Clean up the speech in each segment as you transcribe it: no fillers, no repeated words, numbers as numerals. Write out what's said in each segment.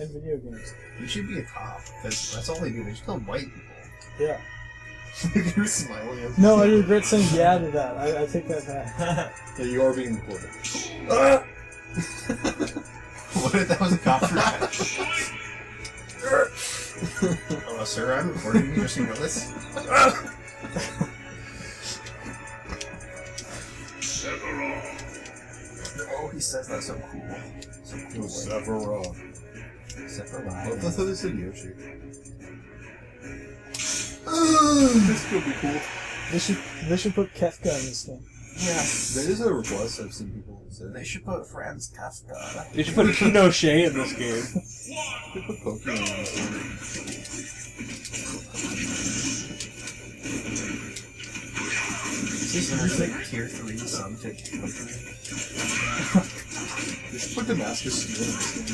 in video games. You should be a cop, because that's all they do. They just kill white people. Yeah. You're smiling. No, I regret saying yeah to that. I take that back. Yeah, you are being recorded. What if that was a cop for that? Hello, sir. I'm recording you. Just know this. Oh, he says that so cool. So cool. Sephiroth. Sephiroth. That's how they said Yoshi. This could be cool. They should put Kefka in this game. Yes. That is a request I've seen people say. They should put Franz Kafka. They should put Pinochet in this game. They put Pokemon in this game. There's like tier 3 subject. They should put Damascus Steel in this game.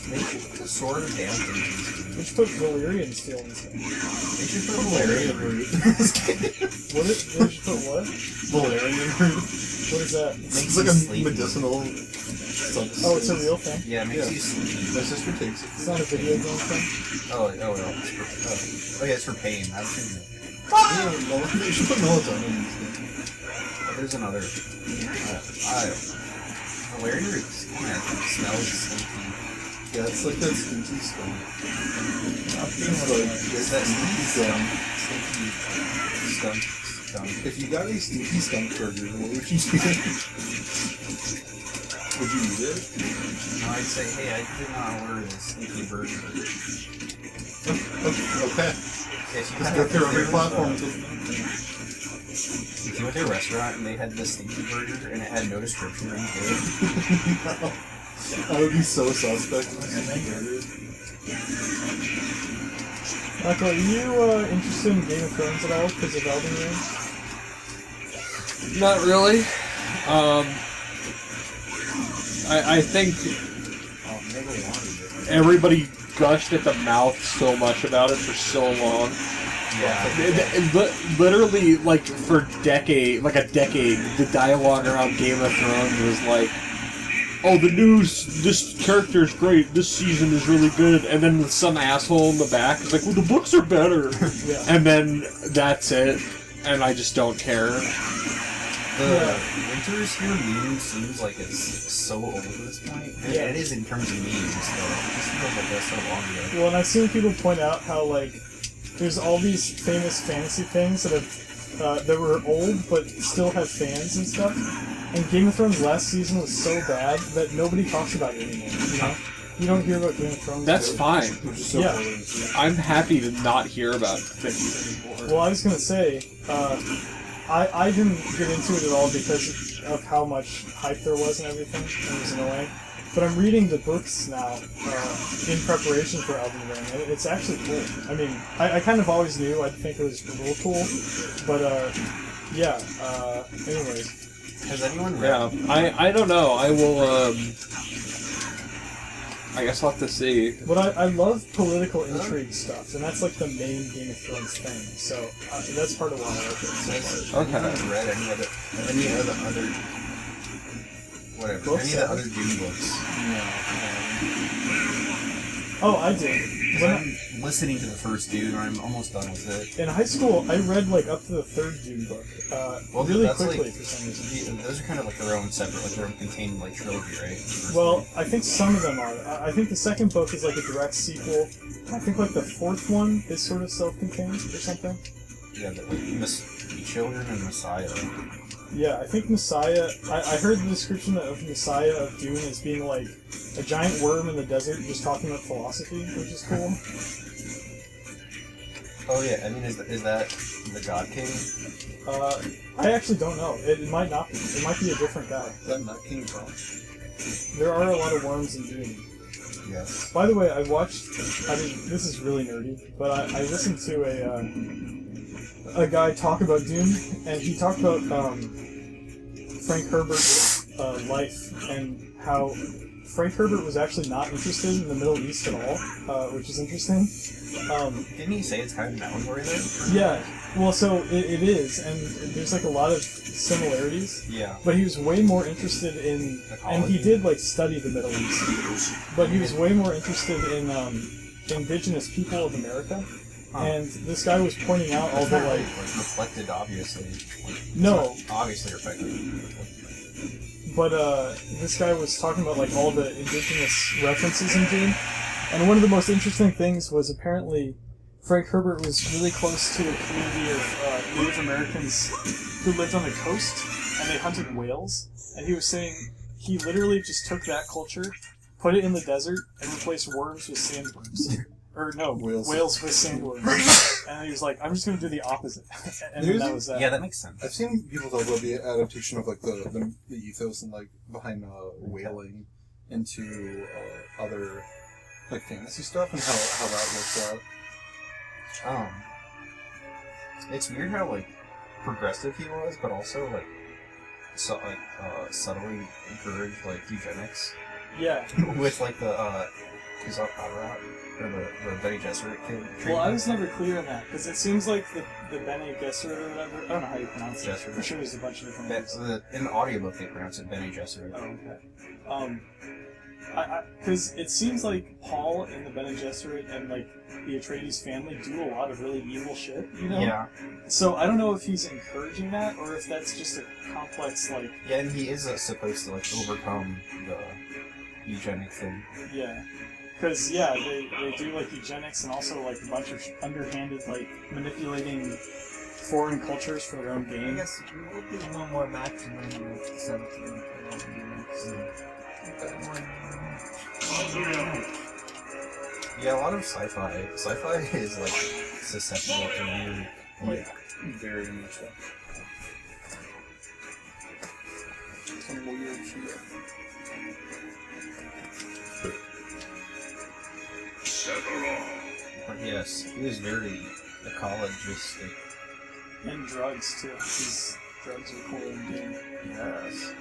They should put the Sword of Damnation. They should put Valyrian Steel in this game. They should put Valerian Root in this game. They should put what? Valerian Root. What is that? It's like a medicinal substance. Oh, it's a real thing? Yeah, it makes you sleepy. My sister takes it. It's not a video game thing? Oh, no. Yeah, it's for pain. I've seen it. They should put melatonin in this game. Oh, there's another. Valerian Root smells stinky. Yeah, it's like that stinky skunk. It's that stinky skunk. Stinky skunk. If you got a stinky skunk burger, what would you do? Would you eat it? No, I'd say, hey, I did not order this stinky burger. Okay. If you Just go through every platform. If you went to a restaurant and they had the stinky burger and it had no description or anything, No. I would be so suspect. Michael, are you interested in Game of Thrones at all because of Elden Ring? Not really. I think everybody gushed at the mouth so much about it for so long. yeah. Literally, like, for a decade, the dialogue around Game of Thrones was like, oh, this character is great, this season is really good, and then some asshole in the back is like, well, the books are better. Yeah. And then that's it, and I just don't care. The Winter's Here meme seems like it's so old at this point. And Yeah. it is in terms of memes, though. It just feels like that's so long ago. Well, and I've seen people point out how, like, there's all these famous fantasy things that have that were old but still have fans and stuff. And Game of Thrones last season was so bad that nobody talks about it anymore. You know, you don't hear about Game of Thrones. That's fine. Which is so Yeah. brilliant. I'm happy to not hear about things anymore. Well, I was gonna say, I didn't get into it at all because of how much hype there was and everything, and it was annoying. But I'm reading the books now in preparation for Elden Ring, and it's actually cool. I mean, I kind of always knew I'd think it was real cool, but yeah. Anyways. Has anyone read? Yeah, I don't know. I will, I guess I'll have to see. But I love political intrigue stuff, and that's like the main Game of Thrones thing. So that's part of why I like it so much. Okay. Have you read any of the other whatever? Books? Any of the other Dune books? Oh, I did. When I'm listening to the first Dune, or I'm almost done with it. in high school, I read like up to the third Dune book really that's quickly like, for some reason. those are kind of like their own separate, like their own contained like trilogy, right? Well, I think some of them are. I think the second book is like a direct sequel. I think like the fourth one is sort of self-contained or something. Yeah, but like Children and Messiah. Yeah, I think Messiah... I heard the description of Messiah of Dune as being like a giant worm in the desert just talking about philosophy, which is cool. Oh yeah, I mean, is that the God King? I actually don't know. It might not be. It might be a different guy. Is that not King Kong? There are a lot of worms in Dune. Yes. By the way, I watched... I mean, this is really nerdy, but I listened to a guy talk about Dune, and he talked about Frank Herbert's life and how Frank Herbert was actually not interested in the Middle East at all, which is interesting. Didn't he say it's kind of mandatory there? Yeah, well, so it is, and there's like a lot of similarities. Yeah. But he was way more interested in, and he did like study the Middle East, but he was way more interested in indigenous people of America. And this guy was pointing out all the like reflected, obviously. No. Obviously reflected. But this guy was talking about like all the indigenous references in Dune, and one of the most interesting things was apparently Frank Herbert was really close to a community of Native Americans who lived on the coast, and they hunted whales. And he was saying he literally just took that culture, put it in the desert, and replaced worms with sandworms. Or no, whales with sandworms. And he was like, I'm just going to do the opposite. And then that was that. Yeah, that makes sense. I've seen people talk about the adaptation of like the ethos and like behind whaling into other like fantasy stuff and how that works out. It's weird how like progressive he was, but also like subtly encouraged like eugenics. Yeah. With like the Kuzak Karat. Or the Bene Gesserit kid. Well, I was never clear on that, because it seems like the Bene Gesserit or whatever, I don't know how you pronounce it. Gesserit. I'm sure there's a bunch of different ways. In the audiobook they pronounce it Bene Gesserit. Oh, okay. Because it seems like Paul and the Bene Gesserit and like the Atreides family do a lot of really evil shit, you know? Yeah. So I don't know if he's encouraging that, or if that's just a complex, like... Yeah, and he is supposed to like overcome the eugenic thing. Yeah. Because, yeah, they do, like, eugenics and also, like, a bunch of underhanded, like, manipulating foreign cultures for their own gain. I guess we'll be one more match and then we'll 17. Yeah, a lot of sci-fi. Sci-fi is, like, susceptible to new, like, Very much so. Some weird shit. But yes, he was very ecologistic. And drugs, too. These drugs are cool in game. Yes.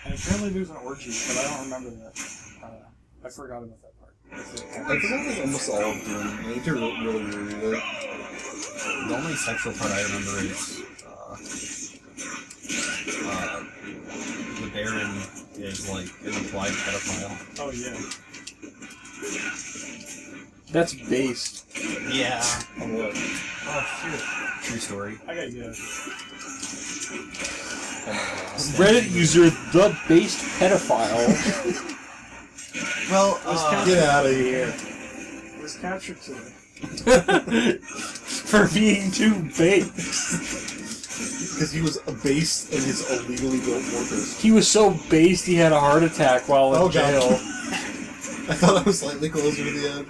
And apparently there's an orgy, but I don't remember that. I forgot about that part. I forgot like almost all of Dune. I need to really reread it. The only sexual part I remember is the Baron is like an implied pedophile. Oh, yeah. That's based. Yeah. On what? Oh shoot. True story. I gotta get it. Reddit user the based pedophile. Well, Get out of here. It was captured today. For being too based. Because he was based in his illegally built fortress. He was so based he had a heart attack while in jail. I thought I was slightly closer to the end.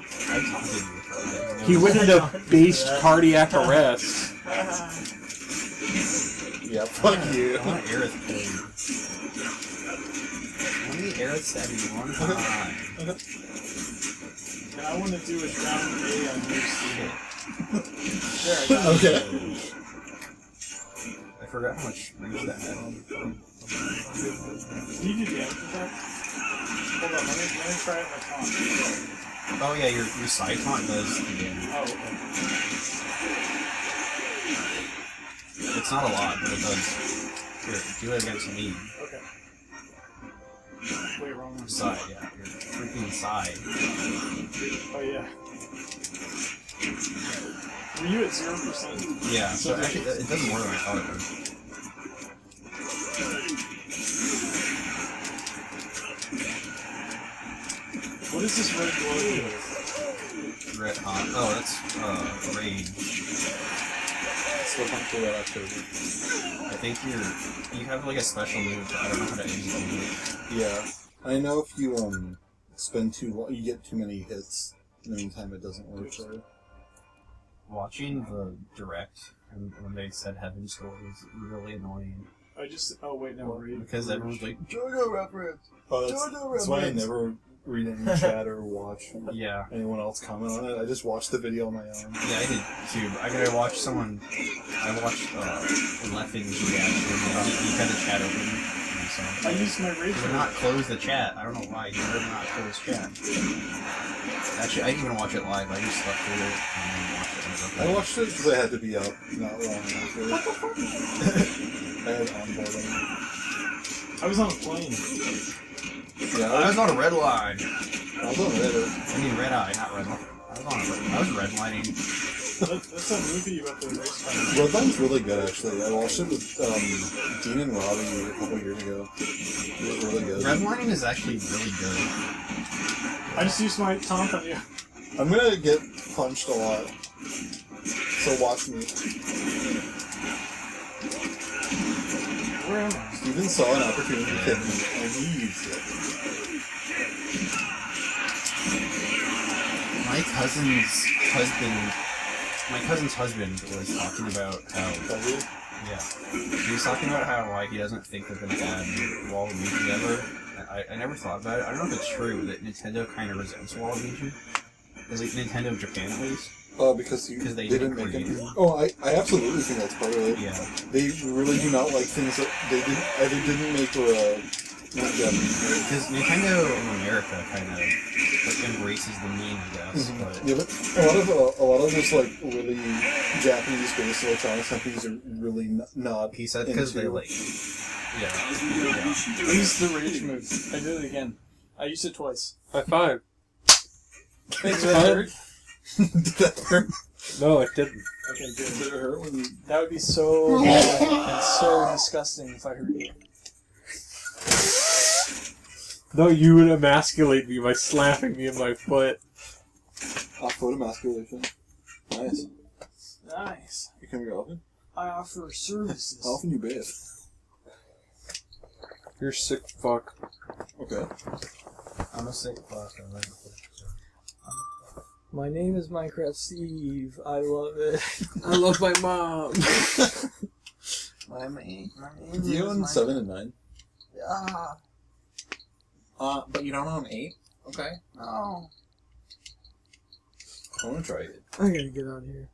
He went into based cardiac arrest. Yeah, fuck you. I want Aerith played. Let me Aerith stab you one time. And I want to do a down A on your seat. There, I got it. Okay. I forgot how much reach that had. Can you do damage attack? Hold on, let me try it my taunt. Oh yeah, your side taunt does the damage. Oh, okay. It's not a lot, but it does. Here, do it against me. Okay. Wait, wrong one. Side, yeah. Your freaking side. Oh, yeah. Were you at 0%? Yeah, so actually, it does more than I thought it would. What is this red glow do? Red hot. Oh, that's rage. Slip onto that October. I think you have like a special move, but I don't know how to execute it. Yeah. I know if you spend too long, you get too many hits. In the meantime, it doesn't work. So. Watching the direct and when they said Heaven Story was really annoying. Oh wait, no, read. Because everyone's like, JoJo reference! Oh, that's why I never read any chat or watch yeah. anyone else comment on it. I just watch the video on my own. Yeah, I did too. I gotta watch someone. I watched Leffing's reaction. He had the chat open. so. I used my rage You would mode. not close the chat. I don't know why you would not close chat. Actually, I didn't even watch it live. I just slept through it and then watched it. I watched it because I had to be up not long after. I had onboarding. I was on a plane. Yeah, I was on a red line. I was on Reddit. I mean red eye, not red line. I was redlining. That's a movie about the race car. Redline's really good, actually. I watched it with Dean and Robbie a couple years ago. It was really good. Redlining is actually really good. I just used my taunt on you. I'm gonna get punched a lot, so watch me. Where am I? Steven saw an opportunity to hit me, and he used it. My cousin's husband was talking about how he was talking about how like he doesn't think they're gonna add Waluigi ever. I never thought about it. I don't know if it's true that Nintendo kind of resents Waluigi. Is like Nintendo Japan at least? Because they didn't make it. Oh, I absolutely think that's part of it. Yeah. They really do not like things that they didn't make for not Japanese. Because Nintendo in America kind of like embraces the meme, I guess. Mhm. But Yeah, but a lot of those like really Japanese-based electronics companies are really not. he said because they into- like, yeah. I used the rage move. I did it again. I used it twice. High five. Thanks for that hurt. Did that hurt? No, it didn't. Okay, good. Did it hurt when you... That would be so bad and so disgusting if I hurt you. No, you would emasculate me by slapping me in my foot. Foot emasculation. Nice. Nice. You come here often? I offer services. How often you bathe? You're sick fuck. Okay. I'm a sick fuck. My name is Minecraft Steve. I love it. I love my mom. My name Do you own 7 and 9? Yeah. But you don't own 8? Okay. No. I want to try it. I gotta get out of here.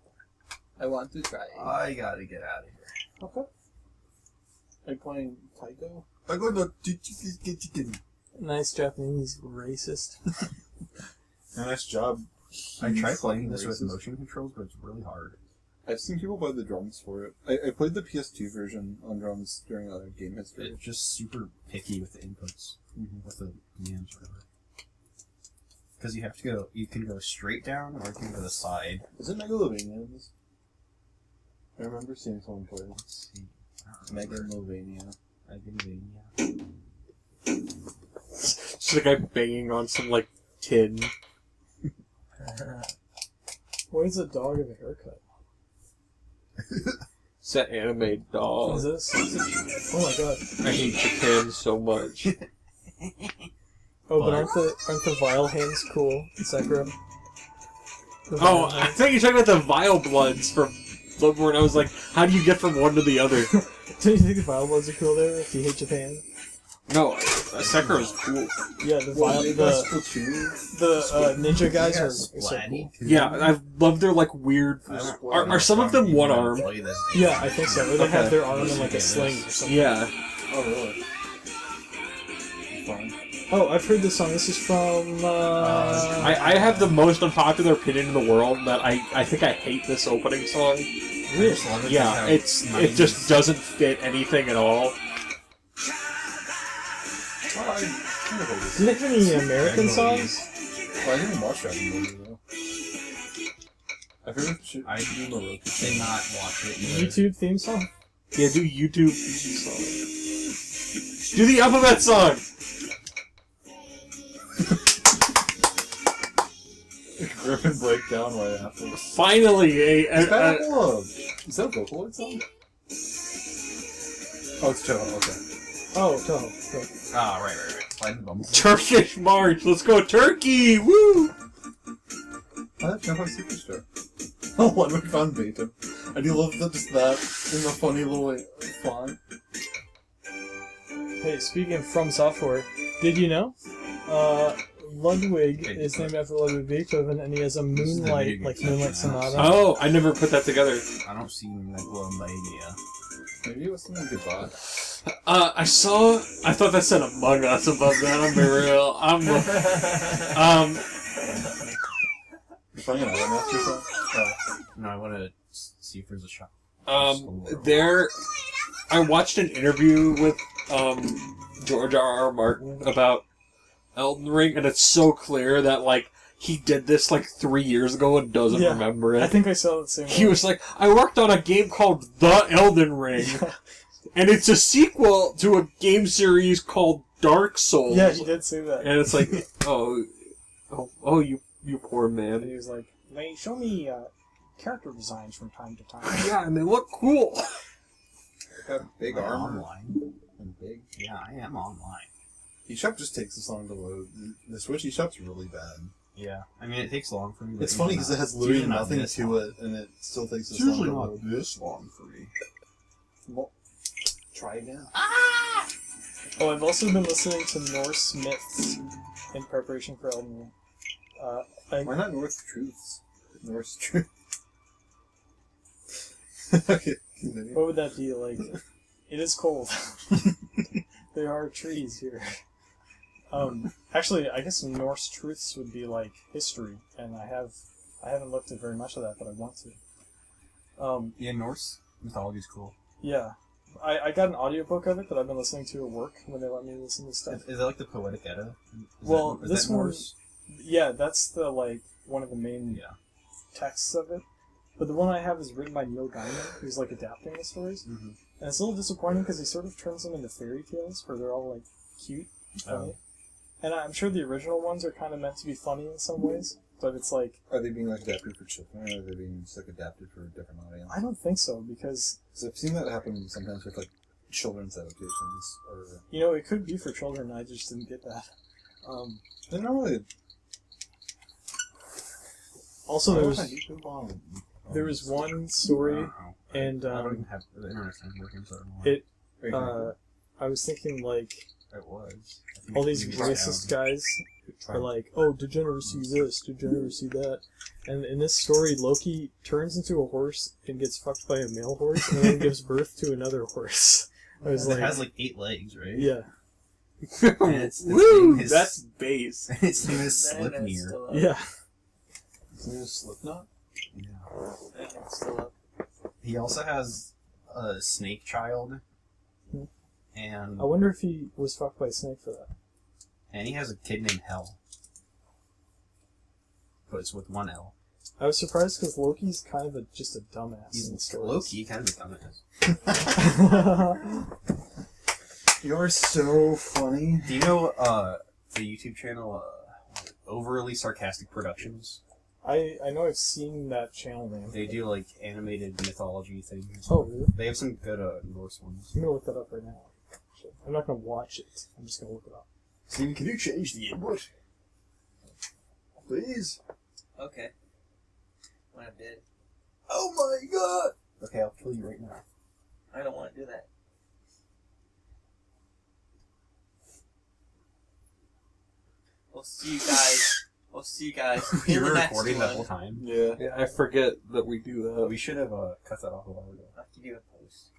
I want to try it. I gotta get out of here. Okay. Are you playing Taiko? I go to Nice Japanese racist. Nice job. I tried playing this with motion controls, but it's really hard. I've seen people buy the drums for it. I played the PS2 version on drums during a game history. It's just super picky with the inputs, with the commands, whatever. Because you have to go, you can go straight down or you can go to the side. Is it Megalovania? I remember seeing someone play it. Let's see. Megalovania. Just a guy banging on some, like, tin. Why is a dog have a haircut? It's that anime dog. Is this? Oh my god. I hate Japan so much. Oh, but aren't the vile hands cool in Sekiro? The Oh, vile I hands. thought you were talking about the Vile Bloods from Bloodborne. I was like, how do you get from one to the other? Don't you think the vile bloods are cool there if you hate Japan? No, Sekiro is cool. Yeah, the vile the ninja guys are so cool. Yeah, I love their, like, weird... Are some of them one arm? Yeah, I think so. Or they have Okay. their arm in like a sling or something. Yeah. Oh, really? Fine. Oh, I've heard this song. This is from. I have the most unpopular opinion in the world that I think I hate this opening song. Really? Yeah, it just doesn't fit anything at all. Do they have any American songs? Well, I didn't watch Dragon Ball though. I figured I did not watch it either. YouTube theme song? Yeah, do YouTube song. Do the alphabet song! Griffin breakdown right after. Finally, Is that a Vocaloid song? Oh, it's Toho, okay. Oh, Toho. Right. Ah, right. Slide the bumble. Turkish March. Let's go Turkey! Woo! I have Toho Superstar. Oh, when we found Beta. I do love that, just that in a funny little font. Hey, speaking of From Software, did you know? Ludwig is named after Ludwig Beethoven, and he has a Moonlight, like Moonlight Sonata. Oh, I never put that together. I don't see Megalomania. Maybe it was something you could buy. I thought that said Among Us above that. I'm be real. You're playing another Master Song? Oh. No, I want to see if there's a shop. I watched an interview with George R.R. Martin about Elden Ring, and it's so clear that like he did this like 3 years ago and doesn't remember it. I think I saw the same. He was like, I worked on a game called The Elden Ring, and it's a sequel to a game series called Dark Souls. Yeah, he did say that. And it's like, oh, you poor man. And he was like, they show me character designs from time to time. Yeah, and they look cool. They got big I'm armor. online. And big. Yeah, I am online. eShop just takes this long to load. The Switch eShop's really bad. Yeah, I mean, it takes long for me. But It's funny because it has literally nothing to it, and it still takes this long to load. this long for me. Well, try again. Oh, I've also been listening to Norse myths in preparation for Elden Ring. Why not North Truths? Norse Truth. Okay, continue. What would that be like? It is cold. There are trees here. Actually, I guess Norse truths would be like history, and I haven't looked at very much of that, but I want to. Yeah, Norse mythology is cool. Yeah, I got an audiobook of it that I've been listening to at work when they let me listen to stuff. Is that like the Poetic Edda? This one, yeah, that's the like one of the main texts of it. But the one I have is written by Neil Gaiman, who's like adapting the stories, Mm-hmm. and it's a little disappointing because he sort of turns them into fairy tales, where they're all like cute, and funny. And I'm sure the original ones are kind of meant to be funny in some ways, but it's like... Are they being like adapted for children, or are they being just like adapted for a different audience? I don't think so, because... I've seen that happen sometimes with like children's adaptations, or... You know, it could be for children, I just didn't get that. They're not really... Also, there was one story, and I don't even have the internet working, so I don't know. I was thinking, like... It was. All these racist guys are like, oh, degeneracy this, degeneracy that. And in this story, Loki turns into a horse and gets fucked by a male horse and then gives birth to another horse. I was It like... has like 8 legs, right? Yeah. And its Woo! name is, That's base. its name is Slipnir. Yeah. His name is Slipknot? Yeah. He also has a snake child. And I wonder if he was fucked by a snake for that. And he has a kid named Hel. But it's with 1 L. I was surprised because Loki's kind of just a dumbass in the stories. Loki, kind of a dumbass. You're so funny. Do you know the YouTube channel Overly Sarcastic Productions? I know I've seen that channel name. They do like animated mythology things. Oh, really? They have some good Norse ones. I'm gonna look that up right now. I'm not gonna watch it. I'm just gonna look it up. Steven, can you change the input? Please? Okay. When I'm dead. Oh my god! Okay, I'll kill you right now. I don't want to do that. We'll see you guys. We'll see you guys in You the were next recording one. that whole time. Yeah. Yeah, I forget that we do that. We should have cut that off a while ago. I'll have to do a post.